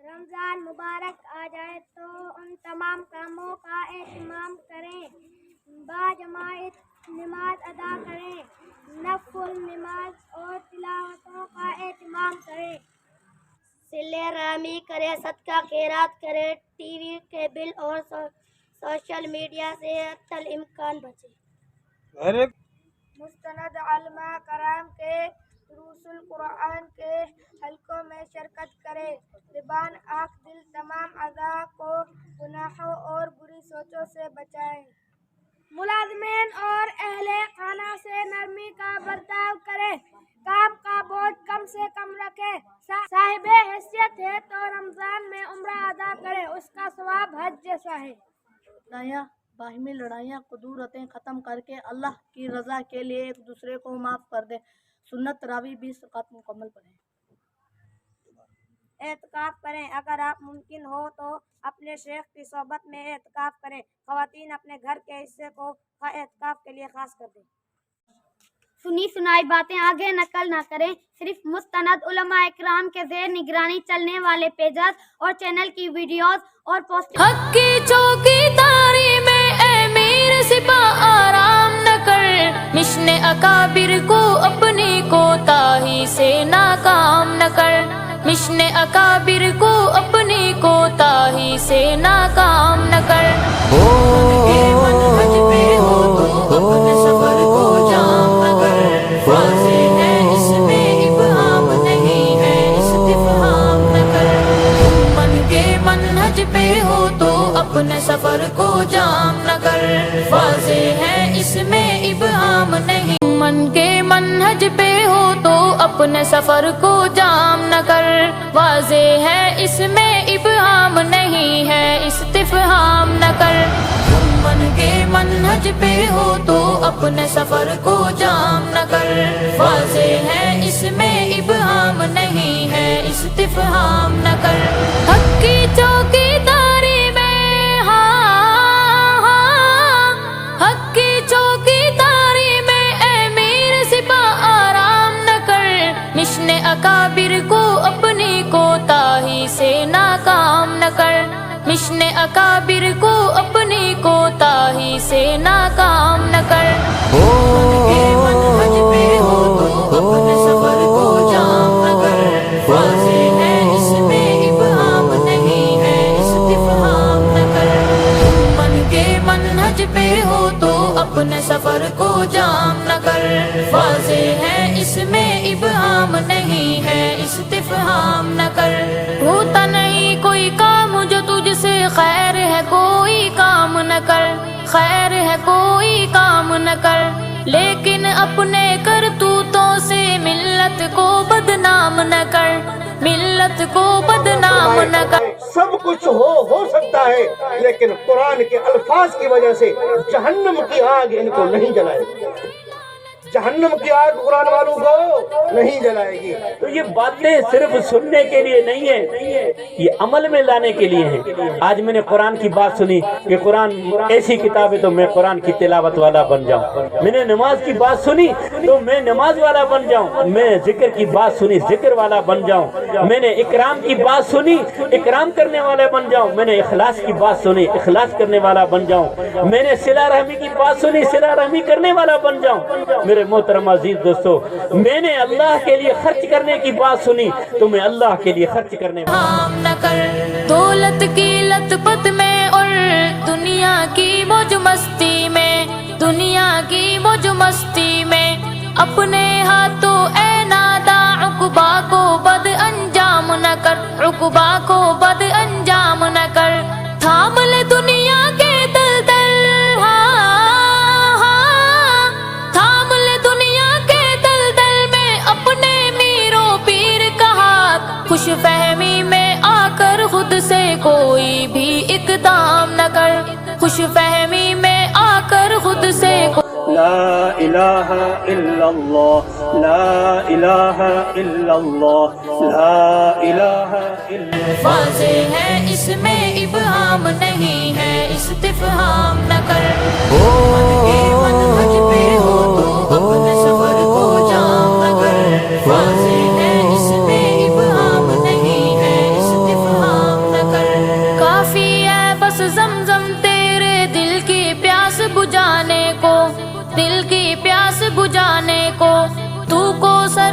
رمضان مبارک آ جائے تو ان تمام کاموں کا اہتمام کریں، باجماعت نماز ادا کریں، نفل نماز اور تلاوتوں کا اہتمام کریں، صلہ رحمی کریں، صدقہ خیرات کریں، ٹی وی کیبل اور سوشل میڈیا سے حتی الامکان بچیں۔ مستند علماء کرام کے دروس القرآن کے حلقوں میں شرکت کریں، زبان آنکھ دل تمام اعضاء کو گناہوں اور بری سوچوں سے بچائیں، ملازمین اور اہل خانہ سے نرمی کا برتاؤ کریں، کام کا بوجھ کم سے کم رکھیں، صاحب حیثیت ہے تو رمضان میں عمرہ ادا کریں، اس کا ثواب حج جیسا ہے۔ باہمی لڑائیاں کدورتیں ختم کر کے اللہ کی رضا کے لیے ایک دوسرے کو معاف کر دیں، سنت تراویح 20 رکعت مکمل پڑھیں۔ اعتکاف کریں، اگر آپ ممکن ہو تو اپنے شیخ کی صحبت میں اعتکاف کریں، خواتین اپنے گھر کے حصے کو اعتکاف کے لیے خاص کر دیں۔ سنی سنائی باتیں آگے نقل نہ کریں، صرف مستند علماء اکرام کے زیر نگرانی چلنے والے پیجز اور چینل کی ویڈیوز اور پوسٹ حق کی چوکی داری میں اے میر سپاہ آرام نہ کر، مشن اکابر کو اپنی کوتاہی سے ناکام نہ کر، مشن اکابر کو اپنی کوتاہی سے ناکام نہ کر۔ منہج پہ ہو تو اپنے سفر کو جام نہ کر، واضح ہے اس میں ابہام نہیں ہے استفہام نہ کر۔ من کے منہج پہ ہو تو اپنے سفر کو جام نہ کر، واضح ہے اس میں ابہام نہیں۔ من کے منہج پہ ہو تو اپنے سفر کو جام نہ کر، واضح ہے اس میں ابہام نہیں ہے استفہام نہ کر۔ من کے منہج پہ ہو تو اپنے سفر کو جام نہ کر، واضح ہے اس میں ابہام نہیں ہے استفہام نہ کر۔ حق کی چوکی داری میں، حق کی چوکی داری میں اے میر سپاہ آرام نہ کر، مشن اکابر کو اپنی کوتاہی سے ناکام نہ کر، مشن اکابر کو اپنی کوتاہی سے ناکام نہ کر۔ منہج پہ ہو تو اپنے سفر کو جام نہ کر، واضح ہے اس میں ابہام نہیں ہے استفہام نہ کر۔ من کے منہج پہ ہو تو اپنے سفر کو جام نہ کر، واضح ہے اس میں ابہام نہیں ہے استفہام نہ کر۔ ہوتا نہیں کوئی کام جو تجھ سے خیر ہے کوئی کام نہ کر، خیر ہے کوئی کام نہ کر، لیکن اپنے کرتوتوں سے ملت کو بدنام نہ کر، ملت کو بدنام نہ کر۔ سب کچھ ہو سکتا ہے، لیکن قرآن کے الفاظ کی وجہ سے جہنم کی آگ ان کو نہیں جلائے گی، جہنم کی آگ قرآن والوں کو نہیں جلائے گی۔ تو یہ باتیں صرف سننے کے لیے نہیں ہیں، یہ عمل میں لانے کے لیے ہیں۔ آج میں نے قرآن کی بات سنی کہ قرآن ایسی کتاب ہے تو میں قرآن کی تلاوت والا بن جاؤں، میں نے نماز کی بات سنی تو میں نماز والا بن جاؤں، میں ذکر کی بات سنی ذکر والا بن جاؤں، میں نے اکرام کی بات سنی اکرام کرنے والا بن جاؤں، میں نے اخلاص کی بات سنی اخلاص کرنے والا بن جاؤں، میں نے صلہ رحمی کی بات سنی صلہ رحمی کرنے والا بن جاؤں۔ میرے محترم عزیز دوستو، میں نے اللہ کے لیے خرچ کرنے کی بات سنی تو میں اللہ کے لیے خرچ کرنے والا نہ کر۔ دولت کی لت پت میں اور دنیا کی موج مستی میں، دنیا کی موج مستی میں، اپنے ہاتھوں اے نادا عقبہ کو بد انجام نہ کر، عقبہ کو بد انجام نہ کر۔ تھام لے دنیا کے دلدل، تھام لے دنیا کے دلدل میں اپنے میرو پیر کا ہاتھ، خوش فہمی میں آ کر خود سے کوئی بھی اقدام نہ کر، خوش فہمی میں آ کر خود سے لا الہ الا اللہ لا الہ الا اللہ لا الہ الا اللہ۔ واضح ہے اس میں ابہام نہیں ہے استفہام نہ کر۔ من کے منہج پہ ہو تو اپنے سفر کو جام نہ کر، واضح ہے اس میں ابہام نہیں ہے استفہام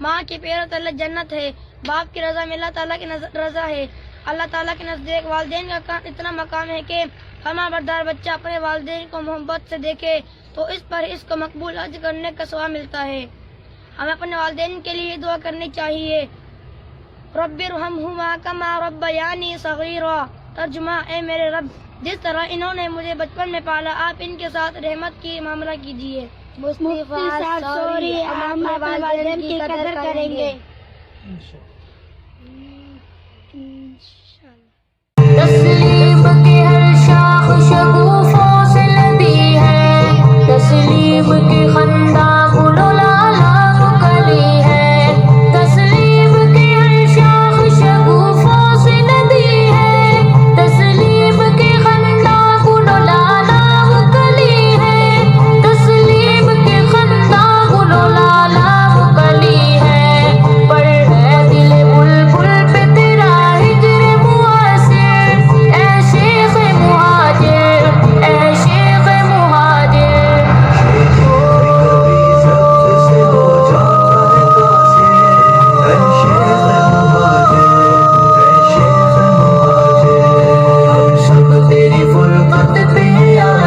ماں کے پیروں تلے جنت ہے، باپ کی رضا میں اللہ تعالیٰ کی رضا ہے۔ اللہ تعالیٰ کے نزدیک والدین کا اتنا مقام ہے کہ فرما بردار بچہ اپنے والدین کو محبت سے دیکھے تو اس پر اس کو مقبول حج کرنے کا ثواب ملتا ہے۔ ہمیں اپنے والدین کے لیے دعا کرنی چاہیے۔ رب ارحمہما کما ربیانی صغیرا، ترجمہ اے میرے رب جس طرح انہوں نے مجھے بچپن میں پالا آپ ان کے ساتھ رحمت کی معاملہ کیجیے۔ مفتی صاحب سوری ہم اپنے والدین کی قدر کریں گے۔ انشاءاللہ۔